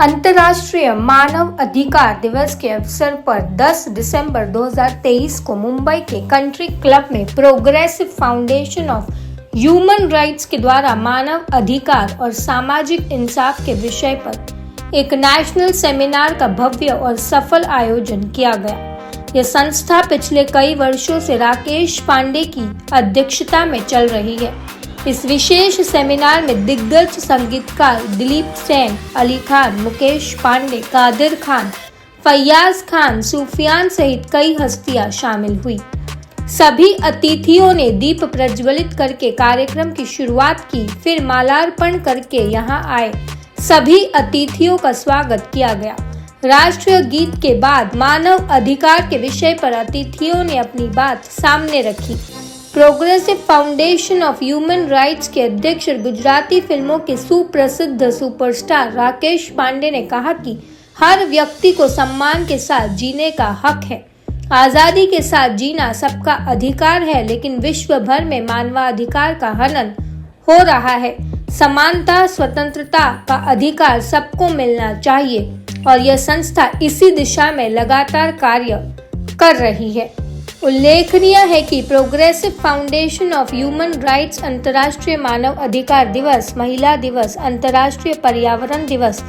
अंतर्राष्ट्रीय मानव अधिकार दिवस के अवसर पर 10 दिसंबर 2023 को मुंबई के कंट्री क्लब में progressive foundation of human rights के द्वारा मानव अधिकार और सामाजिक इंसाफ के विषय पर एक नेशनल सेमिनार का भव्य और सफल आयोजन किया गया। यह संस्था पिछले कई वर्षों से राकेश पांडे की अध्यक्षता में चल रही है। इस विशेष सेमिनार में दिग्गज संगीतकार दिलीप सेन, अली खान, मुकेश पांडे, कादिर खान, फैयाज खान, सूफियान सहित कई हस्तियां शामिल हुई। सभी अतिथियों ने दीप प्रज्वलित करके कार्यक्रम की शुरुआत की। फिर मालार्पण करके यहां आए सभी अतिथियों का स्वागत किया गया। राष्ट्रीय गीत के बाद मानव अधिकार के विषय पर अतिथियों ने अपनी बात सामने रखी। Progressive foundation of human rights के अध्यक्ष और गुजराती फिल्मों के सुप्रसिद्ध सुपरस्टार राकेश पांडे ने कहा कि हर व्यक्ति को सम्मान के साथ जीने का हक है। आजादी के साथ जीना सबका अधिकार है, लेकिन विश्व भर में मानवाधिकार का हनन हो रहा है। समानता, स्वतंत्रता का अधिकार सबको मिलना चाहिए और यह संस्था इसी दिशा में लगातार कार्य कर रही है। उल्लेखनीय है कि progressive foundation of human rights अंतर्राष्ट्रीय मानव अधिकार दिवस, महिला दिवस, अंतर्राष्ट्रीय पर्यावरण दिवस,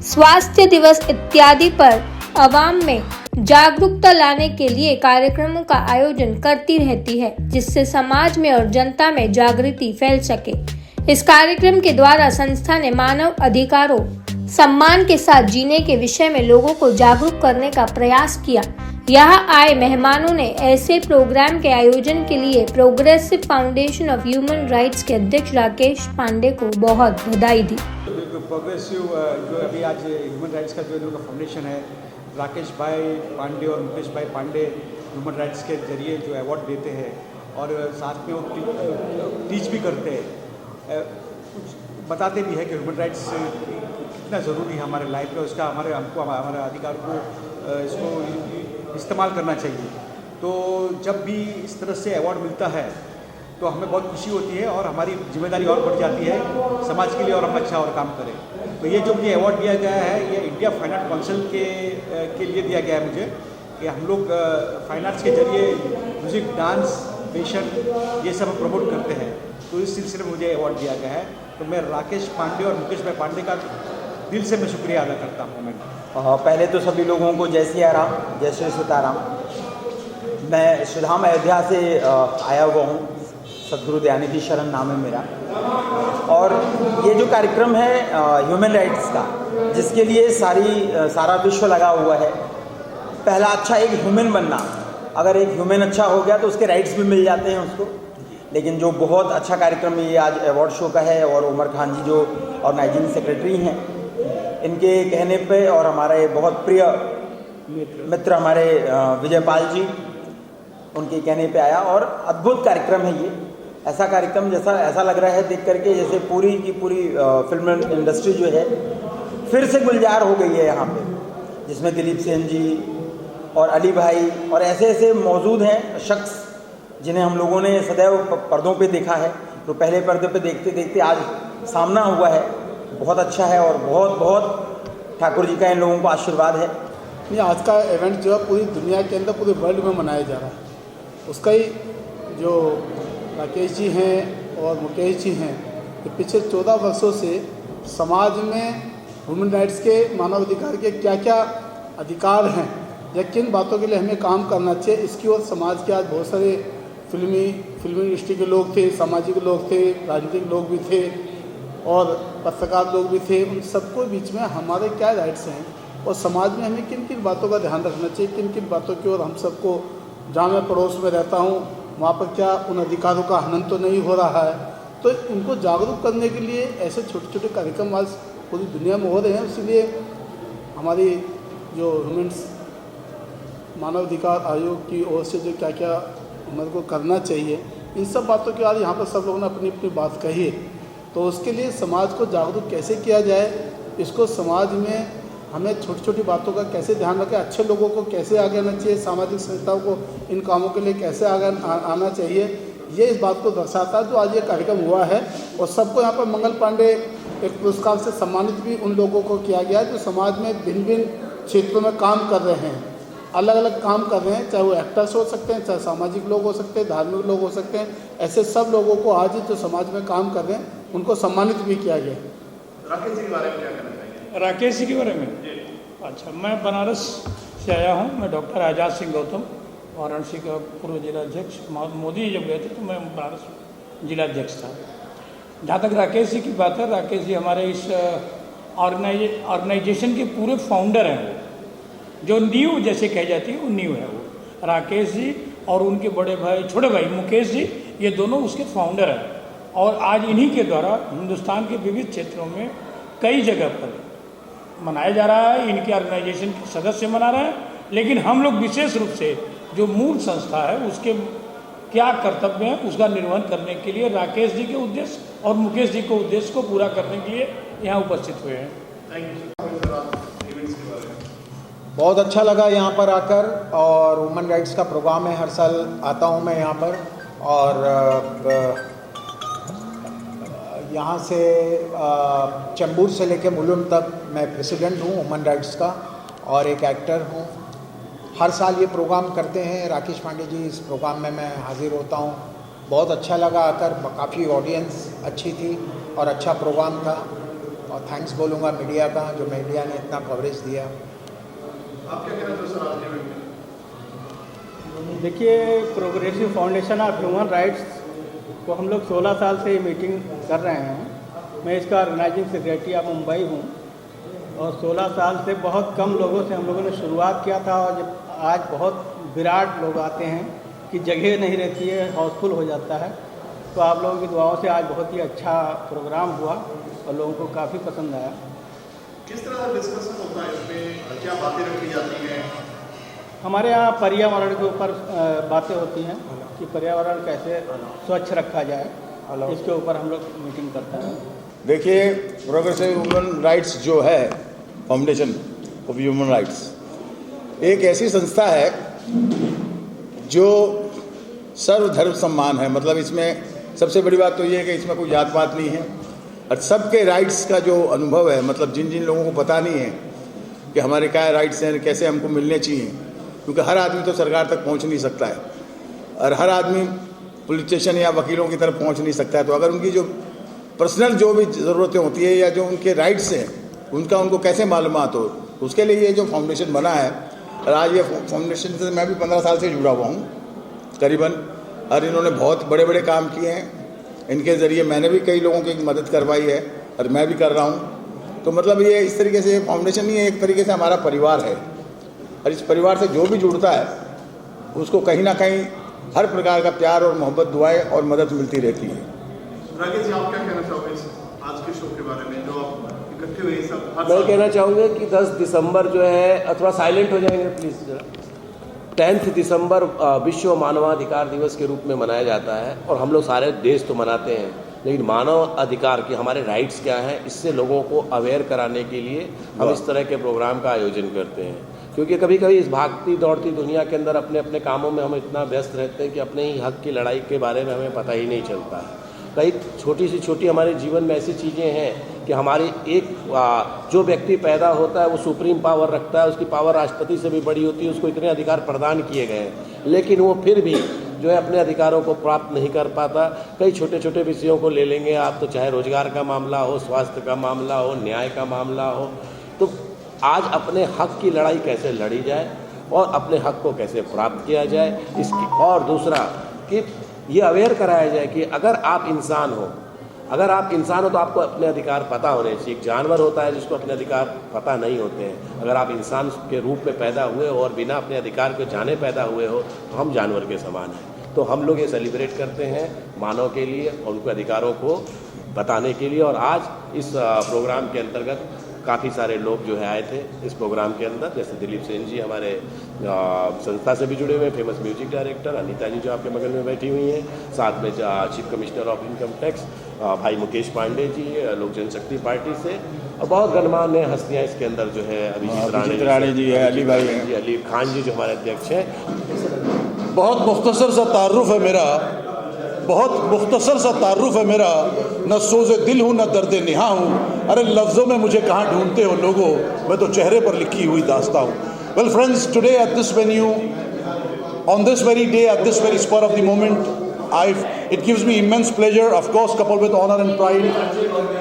स्वास्थ्य दिवस इत्यादि पर आवाम में जागरूकता लाने के लिए कार्यक्रमों का आयोजन करती रहती है, जिससे समाज में और जनता में जागृति फैल सके। इस कार्यक्रम के द्वारा संस्था ने मानव अधिकारों, सम्मान के साथ जीने के विषय में लोगों को जागरूक करने का प्रयास किया। यहाँ आए मेहमानों ने ऐसे प्रोग्राम के आयोजन के लिए progressive foundation of human rights के अध्यक्ष राकेश पांडे को बहुत बधाई दी। प्रोग्रेसिव जो अभी आज ह्यूमन राइट्स का जो इनका फाउंडेशन है, राकेश भाई पांडे और मुकेश भाई पांडे ह्यूमन राइट्स के जरिए जो अवार्ड देते हैं और साथ में वो टीच भी करते हैं, बताते भी है कि ह्यूमन राइट्स कितना ज़रूरी है हमारे लाइफ में, उसका हमको हमारे अधिकार को इसको इस्तेमाल करना चाहिए। तो जब भी इस तरह से अवार्ड मिलता है तो हमें बहुत खुशी होती है और हमारी जिम्मेदारी और बढ़ जाती है समाज के लिए और हम अच्छा और काम करें। तो ये जो मुझे अवार्ड दिया गया है, ये इंडिया फाइन आर्ट काउंसिल के लिए दिया गया है मुझे, कि हम लोग फाइन आर्ट्स के जरिए म्यूज़िक, डांस, फैशन ये सब प्रमोट करते हैं। तो इस सिलसिले में मुझे अवार्ड दिया गया है। तो मैं राकेश पांडे और मुकेश भाई पांडे का दिल से मैं शुक्रिया अदा करता हूँ। मैं पहले तो सभी लोगों को जय सिया राम, जय श्री सीताराम। मैं श्रीधाम अयोध्या से आया हुआ हूँ, सद्गुरु दयानिधि शरण नाम है मेरा। और ये जो कार्यक्रम है ह्यूमन राइट्स का, जिसके लिए सारा विश्व लगा हुआ है। पहला अच्छा एक ह्यूमन बनना, अगर एक ह्यूमन अच्छा हो गया तो उसके राइट्स भी मिल जाते हैं उसको। लेकिन जो बहुत अच्छा कार्यक्रम ये आज अवार्ड शो का है, और उमर खान जी जो ऑर्गेनाइजिंग सेक्रेटरी हैं, इनके कहने पे और हमारे बहुत प्रिय मित्र हमारे विजयपाल जी, उनके कहने पे आया और अद्भुत कार्यक्रम है ये। ऐसा कार्यक्रम ऐसा लग रहा है देख करके जैसे पूरी की पूरी फिल्म इंडस्ट्री जो है फिर से गुलजार हो गई है यहाँ पे, जिसमें दिलीप सेन जी और अली भाई और ऐसे मौजूद हैं शख्स जिन्हें हम लोगों ने सदैव पर्दों पे देखा है। तो पहले पर्दे पे देखते देखते आज सामना हुआ है, बहुत अच्छा है और बहुत ठाकुर जी का इन लोगों को आशीर्वाद है। ये आज का इवेंट जो है पूरी दुनिया के अंदर, पूरे वर्ल्ड में मनाया जा रहा है। उसका ही जो राकेश जी हैं और मुकेश जी हैं, कि पिछले 14 वर्षों से समाज में ह्यूमन राइट्स के, मानव अधिकार के क्या क्या अधिकार हैं या किन बातों के लिए हमें काम करना चाहिए, इसकी ओर समाज के आज बहुत सारे फिल्मी इंडस्ट्री के लोग थे, सामाजिक लोग थे, राजनीतिक लोग भी थे और पत्रकार लोग भी थे। उन सबको बीच में हमारे क्या राइट्स हैं और समाज में हमें किन किन बातों का ध्यान रखना चाहिए, किन किन बातों की ओर हम सबको, जहाँ मैं पड़ोस में रहता हूँ वहाँ पर क्या उन अधिकारों का हनन तो नहीं हो रहा है। तो इनको जागरूक करने के लिए ऐसे छोटे छोटे कार्यक्रम आज पूरी दुनिया में हो रहे हैं। इसीलिए हमारी जो ह्यूमन्स मानव अधिकार आयोग की ओर से जो क्या क्या हमारे को करना चाहिए, इन सब बातों के आज यहाँ पर सब लोगों ने अपनी अपनी बात कही है। तो उसके लिए समाज को जागरूक कैसे किया जाए, इसको समाज में हमें छोटी छोटी बातों का कैसे ध्यान रखें, अच्छे लोगों को कैसे आगे आना चाहिए, सामाजिक संस्थाओं को इन कामों के लिए कैसे आगे आना चाहिए, ये इस बात को दर्शाता है जो आज ये कार्यक्रम हुआ है। और सबको यहाँ पर मंगल पांडे एक पुरस्कार से सम्मानित भी उन लोगों को किया गया जो समाज में भिन्न भिन्न क्षेत्रों में काम कर रहे हैं, अलग अलग काम कर रहे हैं, चाहे वो एक्टर्स हो सकते हैं, चाहे सामाजिक लोग हो सकते हैं, धार्मिक लोग हो सकते हैं। ऐसे सब लोगों को आज जो समाज में काम कर रहे हैं उनको सम्मानित भी किया गया। राकेश जी के बारे में क्या कहना चाहिए? राकेश जी के बारे में अच्छा, मैं बनारस से आया हूँ। मैं डॉक्टर आजाद सिंह गौतम, वाराणसी का पूर्व जिलाध्यक्ष। मोदी जी जब गए थे तो मैं बनारस जिलाध्यक्ष था। जहाँ तक राकेश जी की बात है, राकेश जी हमारे इस ऑर्गेनाइजेशन के पूरे फाउंडर हैं। वो जो नींव जैसे कही जाती है वो नींव है। वो राकेश जी और उनके बड़े भाई छोटे भाई मुकेश जी, ये दोनों उसके फाउंडर हैं। और आज इन्हीं के द्वारा हिंदुस्तान के विविध क्षेत्रों में कई जगह पर मनाया जा रहा है। इनके ऑर्गेनाइजेशन के सदस्य मना रहे हैं, लेकिन हम लोग विशेष रूप से जो मूल संस्था है उसके क्या कर्तव्य हैं उसका निर्वहन करने के लिए राकेश जी के उद्देश्य और मुकेश जी के उद्देश्य को पूरा करने के लिए यहाँ उपस्थित हुए हैं। बहुत अच्छा लगा यहाँ पर आकर, और वुमेन राइट्स का प्रोग्राम है, हर साल आता हूँ मैं यहाँ पर। और यहाँ से चैम्बूर से लेकर मुलुंड तक मैं प्रेसिडेंट हूँ वुमेन राइट्स का और एक एक्टर हूँ। हर साल ये प्रोग्राम करते हैं राकेश पांडे जी, इस प्रोग्राम में मैं हाजिर होता हूँ। बहुत अच्छा लगा आकर, काफ़ी ऑडियंस अच्छी थी और अच्छा प्रोग्राम था। और थैंक्स बोलूँगा मीडिया का, जो मीडिया ने इतना कवरेज दिया। आप क्या कहना चाहते हो सर आज के इवेंट में? देखिए, progressive foundation of human rights को हम लोग 16 साल से ये मीटिंग कर रहे हैं। मैं इसका ऑर्गेनाइजिंग सेक्रेटरी ऑफ मुंबई हूँ और 16 साल से बहुत कम लोगों से हम लोगों ने शुरुआत किया था। और जब आज बहुत विराट लोग आते हैं कि जगह नहीं रहती है, हाउसफुल हो जाता है। तो आप लोगों की दुआओं से आज बहुत ही अच्छा प्रोग्राम हुआ और लोगों को काफ़ी पसंद आया। किस तरह का डिस्कशन होता है इसमें, क्या बातें रखी जाती हैं? हमारे यहाँ पर्यावरण के ऊपर बातें होती हैं कि पर्यावरण कैसे स्वच्छ रखा जाए, इसके ऊपर हम लोग मीटिंग करते हैं। देखिए, प्रोग्रेसिव ह्यूमन राइट्स जो है, फाउंडेशन ऑफ ह्यूमन राइट्स एक ऐसी संस्था है जो सर्वधर्म सम्मान है। मतलब इसमें सबसे बड़ी बात तो ये है कि इसमें कोई जात पात नहीं है और सबके राइट्स का जो अनुभव है, मतलब जिन जिन लोगों को पता नहीं है कि हमारे क्या राइट्स हैं, कैसे हमको मिलने चाहिए, क्योंकि हर आदमी तो सरकार तक पहुंच नहीं सकता है और हर आदमी पुलिस स्टेशन या वकीलों की तरफ पहुंच नहीं सकता है। तो अगर उनकी जो पर्सनल जो भी ज़रूरतें होती है या जो उनके राइट्स हैं उनका उनको कैसे मालूमात हो, उसके लिए ये जो फाउंडेशन बना है। और आज ये फाउंडेशन से मैं भी 15 साल से जुड़ा हुआ हूँ करीबन, और इन्होंने बहुत बड़े बड़े काम किए हैं। इनके ज़रिए मैंने भी कई लोगों की मदद करवाई है और मैं भी कर रहा हूँ। तो मतलब ये इस तरीके से फाउंडेशन नहीं है, एक तरीके से हमारा परिवार है और इस परिवार से जो भी जुड़ता है उसको कहीं ना कहीं हर प्रकार का प्यार और मोहब्बत, दुआएं और मदद मिलती रहती है। राकेश जी, आप क्या कहना चाहोगे इस आज के शो के बारे में, जो आप इकट्ठे हुए सब? मैं कहना चाहूँगा कि 10 दिसंबर जो है, थोड़ा साइलेंट हो जाएंगे प्लीज़ जरा। 10 दिसंबर विश्व मानवाधिकार दिवस के रूप में मनाया जाता है और हम लोग सारे देश तो मनाते हैं, लेकिन मानव अधिकार की हमारे राइट्स क्या हैं, इससे लोगों को अवेयर कराने के लिए हम इस तरह के प्रोग्राम का आयोजन करते हैं। क्योंकि कभी कभी इस भागती दौड़ती दुनिया के अंदर अपने अपने कामों में हम इतना व्यस्त रहते हैं कि अपने ही हक की लड़ाई के बारे में हमें पता ही नहीं चलता है। कई छोटी सी छोटी हमारे जीवन में ऐसी चीज़ें हैं कि हमारी एक जो व्यक्ति पैदा होता है वो सुप्रीम पावर रखता है, उसकी पावर राष्ट्रपति से भी बड़ी होती है, उसको इतने अधिकार प्रदान किए गए हैं, लेकिन वो फिर भी जो है अपने अधिकारों को प्राप्त नहीं कर पाता। कई छोटे छोटे विषयों को ले लेंगे आप, तो चाहे रोजगार का मामला हो, स्वास्थ्य का मामला हो, न्याय का मामला हो, तो आज अपने हक की लड़ाई कैसे लड़ी जाए और अपने हक को कैसे प्राप्त किया जाए इसकी, और दूसरा कि ये अवेयर कराया जाए कि अगर आप इंसान हो तो आपको अपने अधिकार पता होने चाहिए। एक जानवर होता है जिसको अपने अधिकार पता नहीं होते हैं। अगर आप इंसान के रूप में पैदा हुए हो और बिना अपने अधिकार को जाने पैदा हुए हो तो हम जानवर के समान हैं। तो हम लोग ये सेलिब्रेट करते हैं मानव के लिए और उनके अधिकारों को बताने के लिए। और आज इस प्रोग्राम के अंतर्गत काफ़ी सारे लोग जो है आए थे इस प्रोग्राम के अंदर, जैसे दिलीप सेन जी हमारे संस्था से भी जुड़े हुए, फेमस म्यूजिक डायरेक्टर अनीता जी जो आपके बगल में बैठी हुई हैं, साथ में chief commissioner of income tax भाई मुकेश पांडे जी लोक जनशक्ति पार्टी से, और बहुत गणमान्य हस्तियाँ इसके अंदर जो है अभिजीत राणे जी है, अली भाई जी, अली खान जी जो हमारे अध्यक्ष हैं। बहुत मुख्तसर सा तारुफ है मेरा बहुत मुख्तसर सा तारुफ है मेरा, न सोज़े दिल हूँ न दर्द निहा हूँ, अरे लफ्ज़ों में मुझे कहाँ ढूंढते हो लोगों, मैं तो चेहरे पर लिखी हुई दास्तां हूँ। Well friends, today at this venue, on this very day, at this very spur of the moment, it gives me immense pleasure, of course coupled with honor and pride,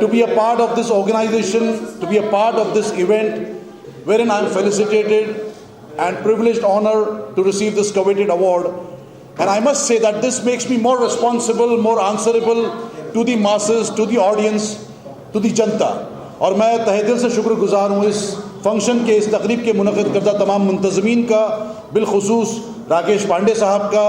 to be a part of this organization, to be a part of this event wherein I am felicitated and privileged honor to receive this coveted award. And I must say that this makes me more responsible, more answerable to the masses, to the audience, to the जनता। और मैं तहे दिल से शुक्रगुजार हूँ इस function के, इस तकरीब के मुनक़िद करदा तमाम मुंतज़मीन का, बिलखुसूस राकेश पांडे साहब का,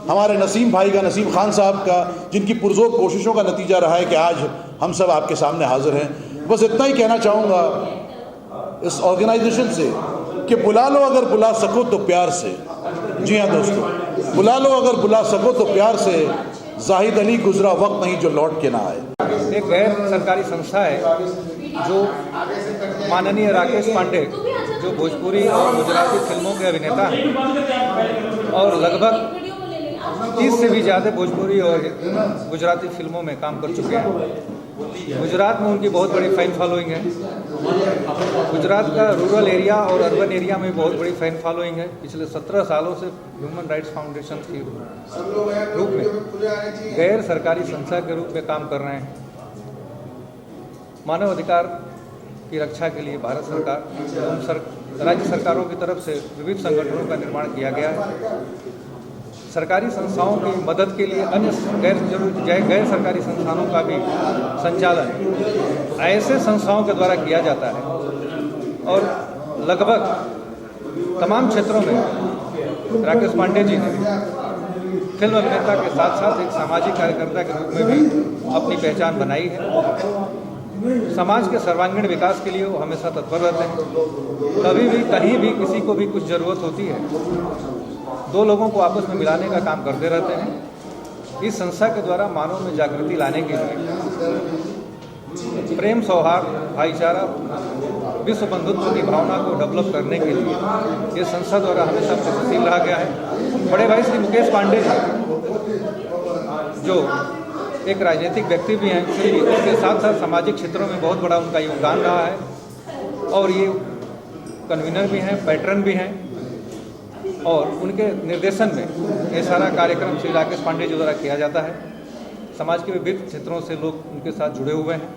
हमारे नसीम भाई का, नसीम खान साहब का, जिनकी पुरज़ोर कोशिशों का नतीजा रहा है कि आज हम सब आपके सामने हाज़िर हैं। बस इतना ही कहना चाहूँगा इस ऑर्गेनाइजेशन से कि बुला लो अगर बुला सको तो प्यार से। जी हाँ दोस्तों, बुला लो अगर बुला सको तो प्यार से, जाहिद अली गुजरा वक्त नहीं जो लौट के ना आए। एक गैर सरकारी संस्था है जो माननीय राकेश पांडे, जो भोजपुरी और गुजराती फिल्मों के अभिनेता हैं और लगभग 30 से भी ज़्यादा भोजपुरी और गुजराती फिल्मों में काम कर चुके हैं। गुजरात में उनकी बहुत बड़ी फ़ैन फॉलोइंग है। गुजरात का रूरल एरिया और अर्बन एरिया में बहुत बड़ी फ़ैन फॉलोइंग है। पिछले 17 सालों से ह्यूमन राइट्स फाउंडेशन के रूप में गैर सरकारी संस्था के रूप में काम कर रहे हैं। मानव अधिकार की रक्षा के लिए भारत सरकार, राज्य सरकारों की तरफ से विविध संगठनों का निर्माण किया गया है। सरकारी संस्थाओं की मदद के लिए अन्य गैर सरकारी संस्थानों का भी संचालन ऐसे संस्थाओं के द्वारा किया जाता है और लगभग तमाम क्षेत्रों में राकेश पांडे जी ने फिल्म अभिनेता के साथ साथ एक सामाजिक कार्यकर्ता के रूप में भी अपनी पहचान बनाई है। समाज के सर्वांगीण विकास के लिए वो हमेशा तत्पर रहते हैं। कभी भी कहीं भी किसी को भी कुछ ज़रूरत होती है, दो लोगों को आपस में मिलाने का काम करते रहते हैं। इस संस्था के द्वारा मानव में जागृति लाने के लिए, प्रेम, सौहार्द, भाईचारा, विश्व बंधुत्व की भावना को डेवलप करने के लिए ये संस्था द्वारा हमेशा प्रगतिशील रहा गया है। बड़े भाई श्री मुकेश पांडे जी, जो एक राजनीतिक व्यक्ति भी हैं, फिर उसके साथ साथ सामाजिक क्षेत्रों में बहुत बड़ा उनका योगदान रहा है और ये कन्वीनर भी हैं, पैटर्न भी हैं और उनके निर्देशन में ये सारा कार्यक्रम श्री राकेश पांडे जी द्वारा किया जाता है। समाज के विभिन्न क्षेत्रों से लोग उनके साथ जुड़े हुए हैं।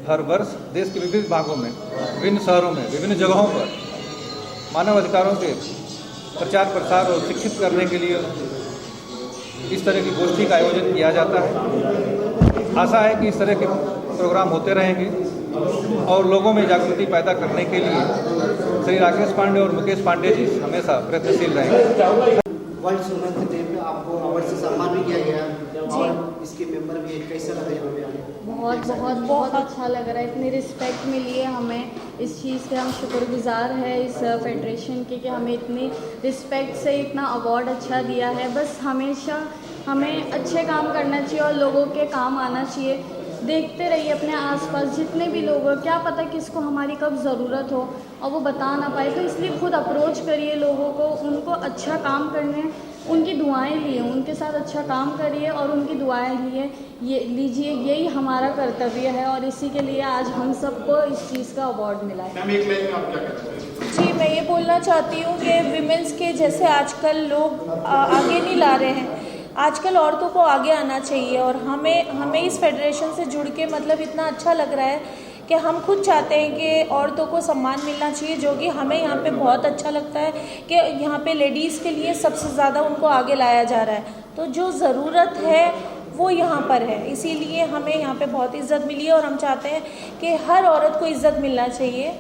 हर वर्ष देश के विभिन्न भागों में, विभिन्न शहरों में, विभिन्न जगहों पर मानव अधिकारों के प्रचार प्रसार और शिक्षित करने के लिए इस तरह की गोष्ठी का आयोजन किया जाता है। आशा है कि इस तरह के प्रोग्राम होते रहेंगे और लोगों में जागृति पैदा करने के लिए श्री राकेश पांडे और मुकेश पांडे जी हमेशा प्रयत्नशील रहेंगे। वर्ल्ड वुमेन्स डे पे आपको अवार्ड से सम्मान भी किया गया और इसके मेंबर भी कैसा लगा यहाँ पे आने? बहुत अच्छा लग रहा है। इतनी रिस्पेक्ट मिली है हमें, इस चीज़ के हम शुक्रगुजार हैं इस फेडरेशन के कि हमें इतनी रिस्पेक्ट से इतना अवार्ड अच्छा दिया है। बस हमेशा हमें अच्छे काम करना चाहिए और लोगों के काम आना चाहिए। देखते रहिए अपने आसपास जितने भी लोग हो, क्या पता किसको हमारी कब ज़रूरत हो और वो बता ना पाए, तो इसलिए खुद अप्रोच करिए लोगों को, उनको अच्छा काम करने, उनकी दुआएं लिए, उनके साथ अच्छा काम करिए और उनकी दुआएं लीजिए। यही हमारा कर्तव्य है और इसी के लिए आज हम सबको इस चीज़ का अवार्ड मिला है। जी, मैं ये बोलना चाहती हूँ कि विमेंस के जैसे आजकल लोग आगे नहीं ला रहे हैं, आजकल औरतों को आगे आना चाहिए और हमें इस फेडरेशन से जुड़ के मतलब इतना अच्छा लग रहा है कि हम खुद चाहते हैं कि औरतों को सम्मान मिलना चाहिए, जो कि हमें यहाँ पे बहुत अच्छा लगता है कि यहाँ पे लेडीज़ के लिए सबसे ज़्यादा उनको आगे लाया जा रहा है। तो जो ज़रूरत है वो यहाँ पर है, इसीलिए हमें यहाँ पे बहुत इज़्ज़त मिली है और हम चाहते हैं कि हर औरत को इज़्ज़त मिलना चाहिए।